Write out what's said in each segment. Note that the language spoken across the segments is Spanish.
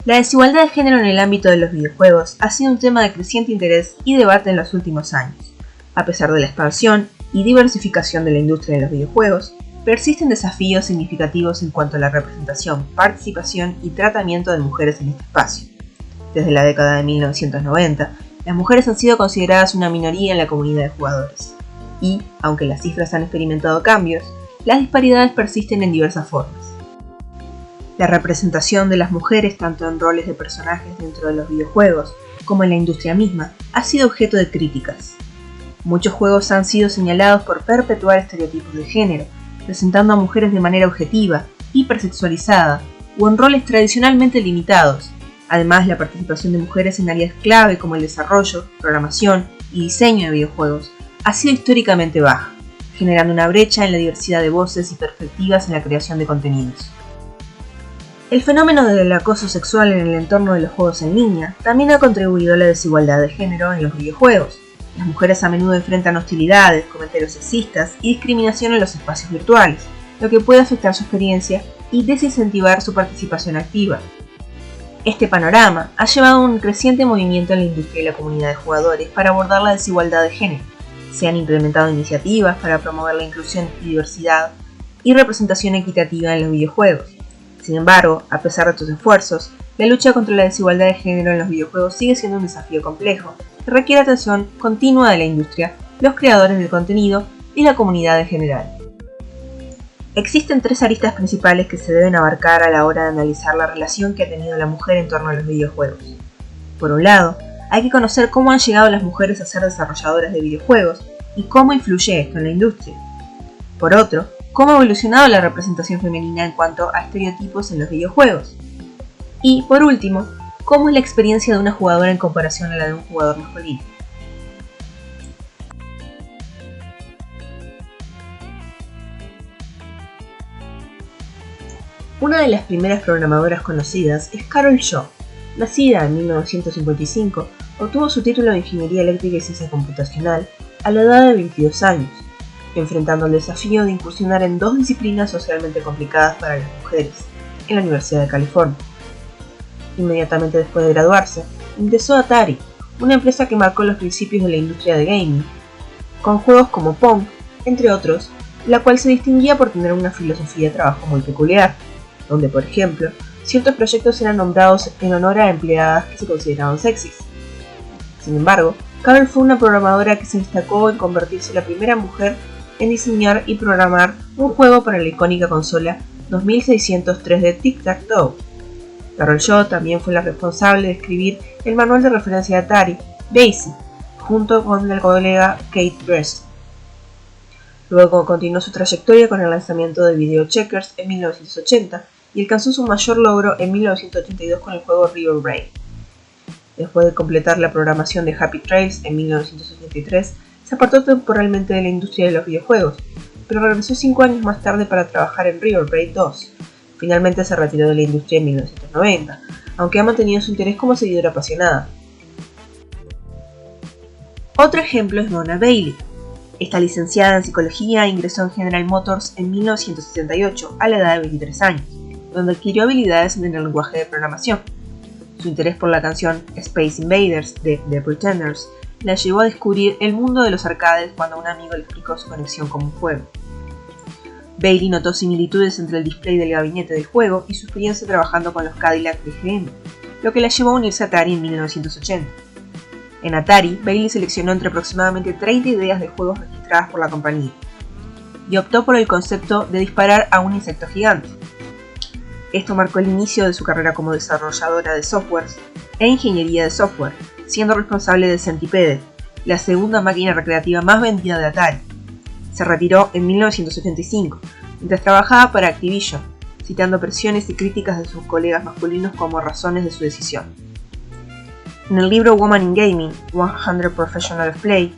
La desigualdad de género en el ámbito de los videojuegos ha sido un tema de creciente interés y debate en los últimos años. A pesar de la expansión y diversificación de la industria de los videojuegos, persisten desafíos significativos en cuanto a la representación, participación y tratamiento de mujeres en este espacio. Desde la década de 1990, las mujeres han sido consideradas una minoría en la comunidad de jugadores. Y, aunque las cifras han experimentado cambios, las disparidades persisten en diversas formas. La representación de las mujeres tanto en roles de personajes dentro de los videojuegos como en la industria misma ha sido objeto de críticas. Muchos juegos han sido señalados por perpetuar estereotipos de género, presentando a mujeres de manera objetiva, hipersexualizada o en roles tradicionalmente limitados. Además, la participación de mujeres en áreas clave como el desarrollo, programación y diseño de videojuegos ha sido históricamente baja, generando una brecha en la diversidad de voces y perspectivas en la creación de contenidos. El fenómeno del acoso sexual en el entorno de los juegos en línea también ha contribuido a la desigualdad de género en los videojuegos. Las mujeres a menudo enfrentan hostilidades, comentarios sexistas y discriminación en los espacios virtuales, lo que puede afectar su experiencia y desincentivar su participación activa. Este panorama ha llevado a un creciente movimiento en la industria y la comunidad de jugadores para abordar la desigualdad de género. Se han implementado iniciativas para promover la inclusión y diversidad y representación equitativa en los videojuegos. Sin embargo, a pesar de estos esfuerzos, la lucha contra la desigualdad de género en los videojuegos sigue siendo un desafío complejo, que requiere atención continua de la industria, los creadores del contenido y la comunidad en general. Existen tres aristas principales que se deben abarcar a la hora de analizar la relación que ha tenido la mujer en torno a los videojuegos. Por un lado, hay que conocer cómo han llegado las mujeres a ser desarrolladoras de videojuegos y cómo influye esto en la industria. Por otro, cómo ha evolucionado la representación femenina en cuanto a estereotipos en los videojuegos. Y, por último, cómo es la experiencia de una jugadora en comparación a la de un jugador masculino. Una de las primeras programadoras conocidas es Carol Shaw. Nacida en 1955, obtuvo su título de Ingeniería Eléctrica y Ciencia Computacional a la edad de 22 años, enfrentando el desafío de incursionar en dos disciplinas socialmente complicadas para las mujeres, en la Universidad de California. Inmediatamente después de graduarse, ingresó a Atari, una empresa que marcó los principios de la industria de gaming, con juegos como Pong, entre otros, la cual se distinguía por tener una filosofía de trabajo muy peculiar, donde, por ejemplo, ciertos proyectos eran nombrados en honor a empleadas que se consideraban sexys. Sin embargo, Carol fue una programadora que se destacó en convertirse en la primera mujer en diseñar y programar un juego para la icónica consola 2603 de Tic-Tac-Toe. Carol Shaw también fue la responsable de escribir el manual de referencia de Atari, BASIC, junto con el colega Kate Gress. Luego continuó su trayectoria con el lanzamiento de Video Checkers en 1980 y alcanzó su mayor logro en 1982 con el juego River Raid. Después de completar la programación de Happy Trails en 1983, se apartó temporalmente de la industria de los videojuegos, pero regresó 5 años más tarde para trabajar en River Raid 2. Finalmente se retiró de la industria en 1990, aunque ha mantenido su interés como seguidora apasionada. Otro ejemplo es Mona Bailey. Esta licenciada en psicología ingresó en General Motors en 1978 a la edad de 23 años, donde adquirió habilidades en el lenguaje de programación. Su interés por la canción Space Invaders de The Pretenders la llevó a descubrir el mundo de los arcades cuando un amigo le explicó su conexión con un juego. Bailey notó similitudes entre el display del gabinete del juego y su experiencia trabajando con los Cadillac de GM, lo que la llevó a unirse a Atari en 1980. En Atari, Bailey seleccionó entre aproximadamente 30 ideas de juegos registradas por la compañía, y optó por el concepto de disparar a un insecto gigante. Esto marcó el inicio de su carrera como desarrolladora de softwares e ingeniería de software, siendo responsable de Centipede, la segunda máquina recreativa más vendida de Atari. Se retiró en 1985, mientras trabajaba para Activision, citando presiones y críticas de sus colegas masculinos como razones de su decisión. En el libro Woman in Gaming, 100 Professional of Play,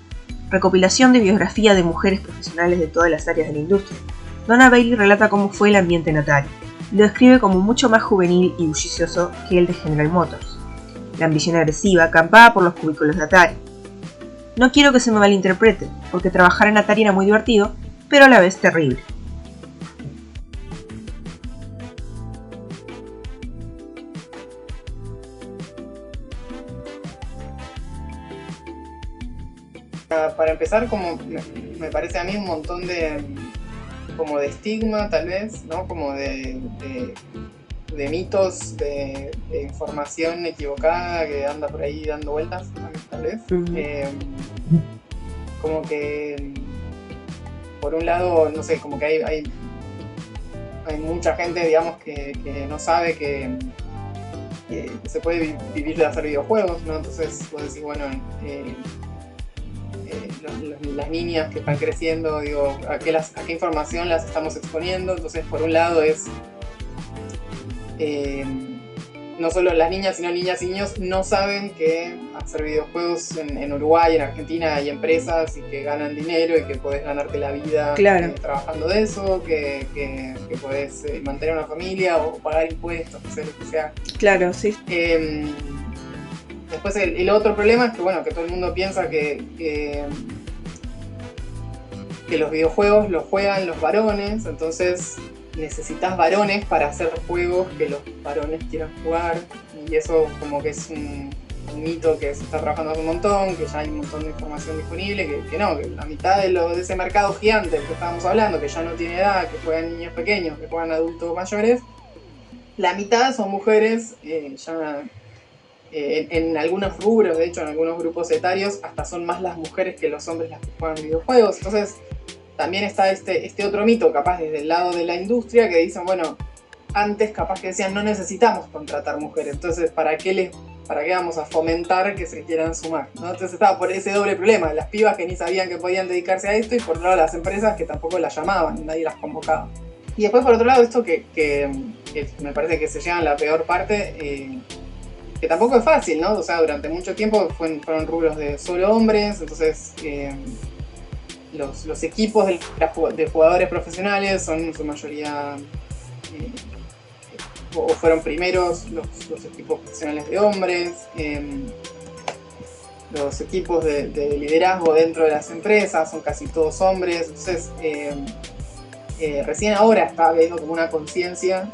recopilación de biografía de mujeres profesionales de todas las áreas de la industria, Donna Bailey relata cómo fue el ambiente en Atari, y lo describe como mucho más juvenil y bullicioso que el de General Motors. La ambición agresiva acampaba por los cubículos de Atari. No quiero que se me malinterprete, porque trabajar en Atari era muy divertido, pero a la vez terrible. Para empezar, como me parece a mí un montón de estigma, tal vez, ¿no? Como de mitos, de información equivocada que anda por ahí dando vueltas, tal vez. Como que, por un lado, no sé, como que hay mucha gente, digamos, que no sabe que se puede vivir de hacer videojuegos, ¿no? Entonces vos decís, bueno, las niñas que están creciendo, digo, ¿a qué información las estamos exponiendo? Entonces, por un lado es no solo las niñas, sino niñas y niños no saben que hacer videojuegos en Uruguay, en Argentina, hay empresas y que ganan dinero y que podés ganarte la vida trabajando de eso, que podés mantener una familia o pagar impuestos, hacer lo que sea. Claro, sí. Después el otro problema es que, bueno, que todo el mundo piensa que los videojuegos los juegan los varones, entonces necesitas varones para hacer juegos que los varones quieran jugar, y eso como que es un mito que se está trabajando hace un montón, que ya hay un montón de información disponible, que la mitad de ese mercado gigante del que estábamos hablando, que ya no tiene edad, que juegan niños pequeños, que juegan adultos mayores, la mitad son mujeres, en algunos rubros, de hecho en algunos grupos etarios, hasta son más las mujeres que los hombres las que juegan videojuegos. Entonces también está este otro mito, capaz desde el lado de la industria, que dicen, bueno, antes capaz que decían, no necesitamos contratar mujeres, entonces ¿para qué vamos a fomentar que se quieran sumar? ¿No? Entonces estaba por ese doble problema, las pibas que ni sabían que podían dedicarse a esto, y por otro lado las empresas que tampoco las llamaban, nadie las convocaba. Y después por otro lado esto que me parece que se lleva en la peor parte, que tampoco es fácil, ¿no? O sea, durante mucho tiempo fueron rubros de solo hombres, entonces los equipos de jugadores profesionales son en su mayoría, o fueron primeros los equipos profesionales de hombres, los equipos de liderazgo dentro de las empresas son casi todos hombres, entonces recién ahora está habiendo como una conciencia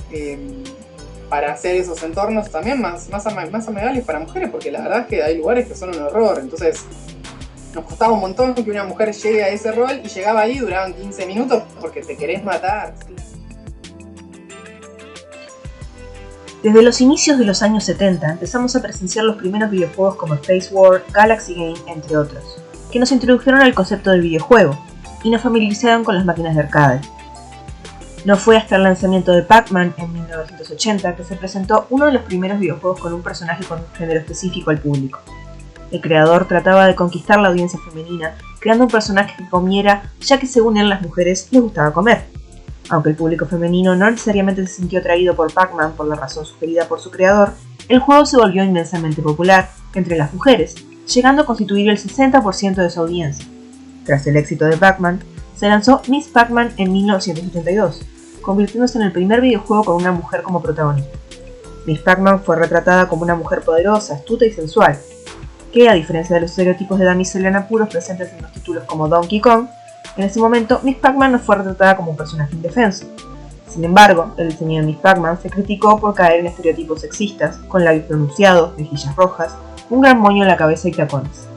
para hacer esos entornos también más amigables para mujeres, porque la verdad es que hay lugares que son un horror. Entonces nos costaba un montón que una mujer llegue a ese rol, y llegaba ahí, duraban 15 minutos porque te querés matar. Desde los inicios de los años 70 empezamos a presenciar los primeros videojuegos como Space War, Galaxy Game, entre otros, que nos introdujeron al concepto del videojuego y nos familiarizaron con las máquinas de arcade. No fue hasta el lanzamiento de Pac-Man en 1980 que se presentó uno de los primeros videojuegos con un personaje con un género específico al público. El creador trataba de conquistar la audiencia femenina, creando un personaje que comiera, ya que según él las mujeres les gustaba comer. Aunque el público femenino no necesariamente se sintió atraído por Pac-Man por la razón sugerida por su creador, el juego se volvió inmensamente popular entre las mujeres, llegando a constituir el 60% de su audiencia. Tras el éxito de Pac-Man, se lanzó Miss Pac-Man en 1972, convirtiéndose en el primer videojuego con una mujer como protagonista. Miss Pac-Man fue retratada como una mujer poderosa, astuta y sensual, que, a diferencia de los estereotipos de damisela en apuros presentes en los títulos como Donkey Kong, en ese momento Miss Pac-Man no fue retratada como un personaje indefenso. Sin embargo, el diseño de Miss Pac-Man se criticó por caer en estereotipos sexistas, con labios pronunciados, mejillas rojas, un gran moño en la cabeza y tacones.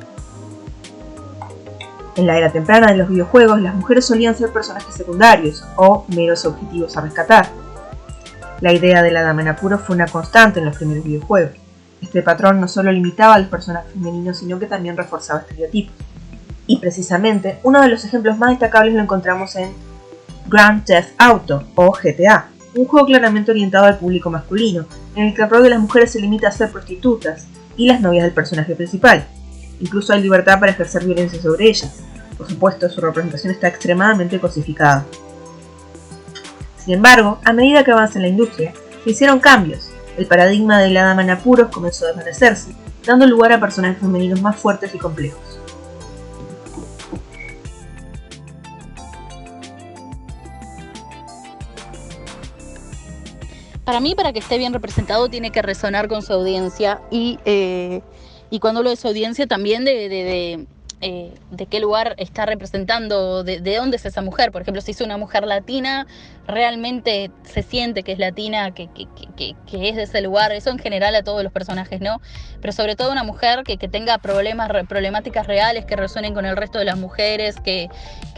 En la era temprana de los videojuegos, las mujeres solían ser personajes secundarios o meros objetivos a rescatar. La idea de la dama en apuros fue una constante en los primeros videojuegos. Este patrón no solo limitaba a los personajes femeninos, sino que también reforzaba estereotipos. Y precisamente, uno de los ejemplos más destacables lo encontramos en Grand Theft Auto, o GTA, un juego claramente orientado al público masculino, en el que el rol de las mujeres se limita a ser prostitutas y las novias del personaje principal. Incluso hay libertad para ejercer violencia sobre ellas. Por supuesto, su representación está extremadamente cosificada. Sin embargo, a medida que avanza en la industria, se hicieron cambios. El paradigma de la dama en apuros comenzó a desvanecerse, dando lugar a personajes femeninos más fuertes y complejos. Para mí, para que esté bien representado, tiene que resonar con su audiencia, y cuando hablo de su audiencia también de de qué lugar está representando, de dónde es esa mujer. Por ejemplo, si es una mujer latina, realmente se siente que es latina, que es de ese lugar. Eso en general a todos los personajes, ¿no? Pero sobre todo una mujer que tenga problemáticas reales, que resuenen con el resto de las mujeres, que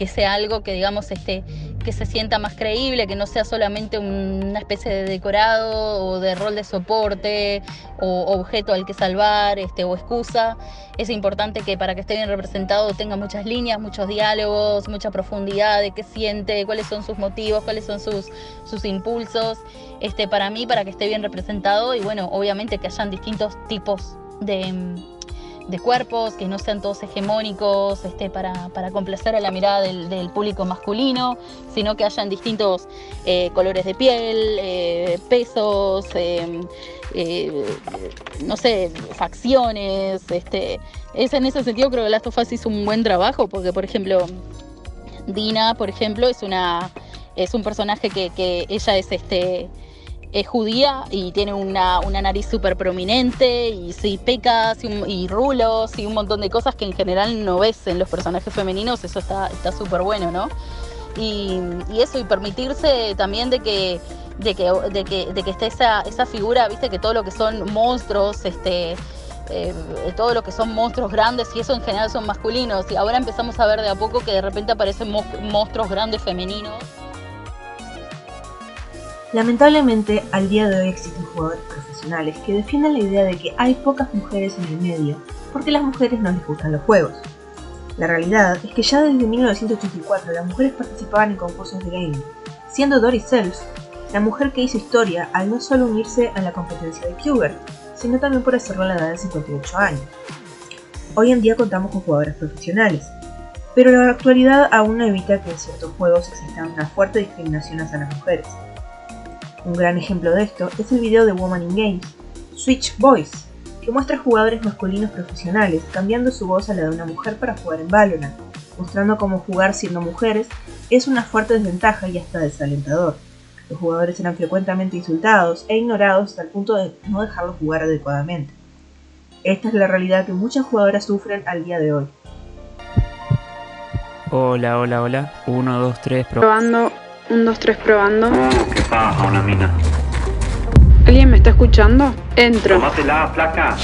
sea algo que, digamos, que se sienta más creíble, que no sea solamente una especie de decorado o de rol de soporte o objeto al que salvar, o excusa. Es importante que para que esté bien representado tenga muchas líneas, muchos diálogos, mucha profundidad de qué siente, cuáles son sus motivos, cuáles son sus impulsos, para mí, para que esté bien representado. Y bueno, obviamente que hayan distintos tipos de cuerpos, que no sean todos hegemónicos para complacer a la mirada del público masculino, sino que hayan distintos colores de piel, pesos, no sé, facciones. En ese sentido creo que Last of Us hizo un buen trabajo, porque por ejemplo Dina, por ejemplo, es un personaje que ella es judía y tiene una nariz súper prominente y sí, pecas y rulos y un montón de cosas que en general no ves en los personajes femeninos. Eso está súper bueno, ¿no? Y eso, y permitirse también de que esté esa figura, viste, que todo lo que son monstruos, todo lo que son monstruos grandes, y eso en general son masculinos, y ahora empezamos a ver de a poco que de repente aparecen monstruos grandes femeninos. Lamentablemente, al día de hoy existen jugadores profesionales que defienden la idea de que hay pocas mujeres en el medio porque a las mujeres no les gustan los juegos. La realidad es que ya desde 1984 las mujeres participaban en concursos de gaming, siendo Doris Self la mujer que hizo historia al no solo unirse a la competencia de Cougar, sino también por hacerlo a la edad de 58 años. Hoy en día contamos con jugadores profesionales, pero la actualidad aún no evita que en ciertos juegos exista una fuerte discriminación hacia las mujeres. Un gran ejemplo de esto es el video de Woman in Games, Switch Voice, que muestra jugadores masculinos profesionales cambiando su voz a la de una mujer para jugar en Valorant, mostrando cómo jugar siendo mujeres es una fuerte desventaja y hasta desalentador. Los jugadores eran frecuentemente insultados e ignorados hasta el punto de no dejarlos jugar adecuadamente. Esta es la realidad que muchas jugadoras sufren al día de hoy. Hola, hola, hola. 1, 2, 3, Probando. 1, 2, 3, probando. ¿Qué pasa, una mina? ¿Alguien me está escuchando? Entro. Tómatela, flaca.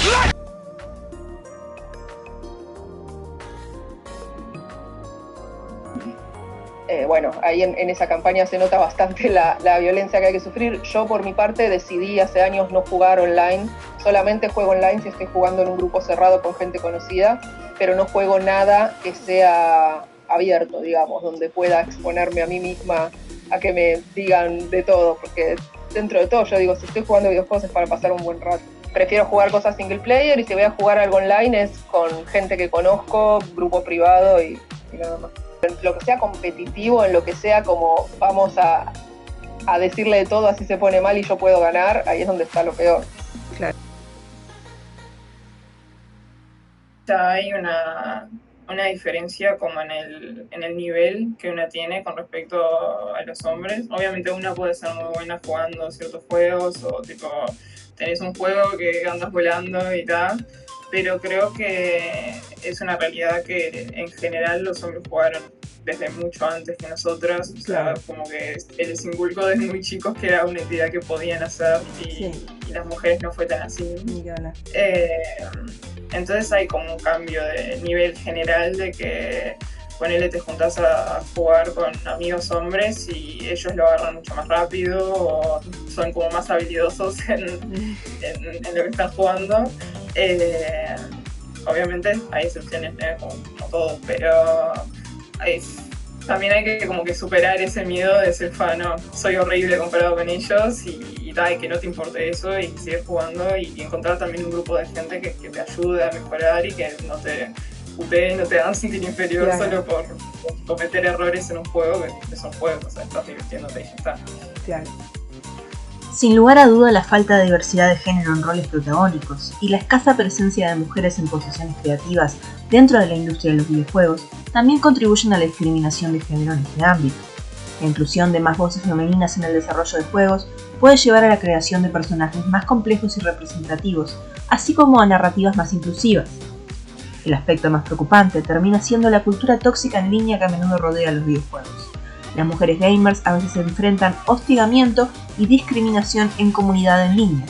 Bueno, ahí en esa campaña se nota bastante la violencia que hay que sufrir. Yo por mi parte decidí hace años no jugar online, solamente juego online si estoy jugando en un grupo cerrado con gente conocida, pero no juego nada que sea abierto, digamos, donde pueda exponerme a mí misma a que me digan de todo, porque dentro de todo yo digo, si estoy jugando videojuegos es para pasar un buen rato. Prefiero jugar cosas single player, y si voy a jugar algo online es con gente que conozco, grupo privado y nada más. En lo que sea competitivo, en lo que sea como vamos a decirle de todo, así se pone mal y yo puedo ganar, ahí es donde está lo peor. Claro. Ya hay una diferencia como en el nivel que una tiene con respecto a los hombres. Obviamente una puede ser muy buena jugando ciertos juegos, o tipo tenés un juego que andas volando y tal, pero creo que es una realidad que en general los hombres jugaron desde mucho antes que nosotras. O sea, como que les inculcó desde muy chicos que era una actividad que podían hacer, y las mujeres no fue tan así. Entonces hay como un cambio de nivel general de que ponele, te juntás a jugar con amigos hombres y ellos lo agarran mucho más rápido, o son como más habilidosos en lo que están jugando. Obviamente hay excepciones, como todo, pero también hay que como que superar ese miedo de ser no, soy horrible comparado con ellos, y que no te importe eso y seguir jugando, y encontrar también un grupo de gente que te ayude a mejorar y que no te puteen, no te hagan sentir inferior solo por cometer errores en un juego, que son juegos, o sea, estás divirtiéndote y ya está. Claro. Sin lugar a duda, la falta de diversidad de género en roles protagónicos y la escasa presencia de mujeres en posiciones creativas dentro de la industria de los videojuegos también contribuyen a la discriminación de género en este ámbito. La inclusión de más voces femeninas en el desarrollo de juegos puede llevar a la creación de personajes más complejos y representativos, así como a narrativas más inclusivas. El aspecto más preocupante termina siendo la cultura tóxica en línea que a menudo rodea los videojuegos. Las mujeres gamers a veces se enfrentan hostigamiento y discriminación en comunidad en línea,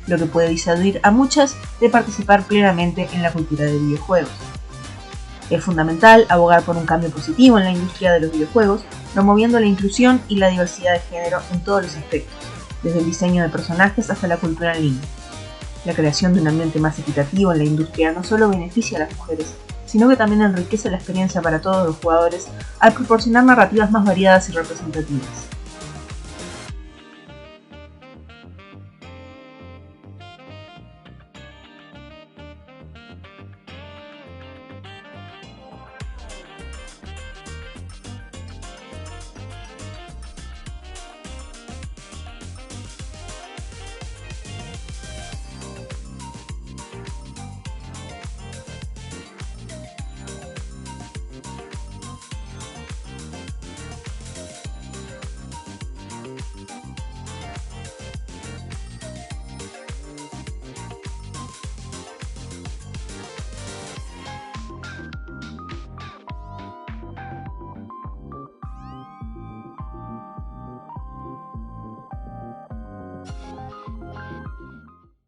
lo que puede disuadir a muchas de participar plenamente en la cultura de videojuegos. Es fundamental abogar por un cambio positivo en la industria de los videojuegos, promoviendo la inclusión y la diversidad de género en todos los aspectos, desde el diseño de personajes hasta la cultura en línea. La creación de un ambiente más equitativo en la industria no solo beneficia a las mujeres, sino que también enriquece la experiencia para todos los jugadores al proporcionar narrativas más variadas y representativas.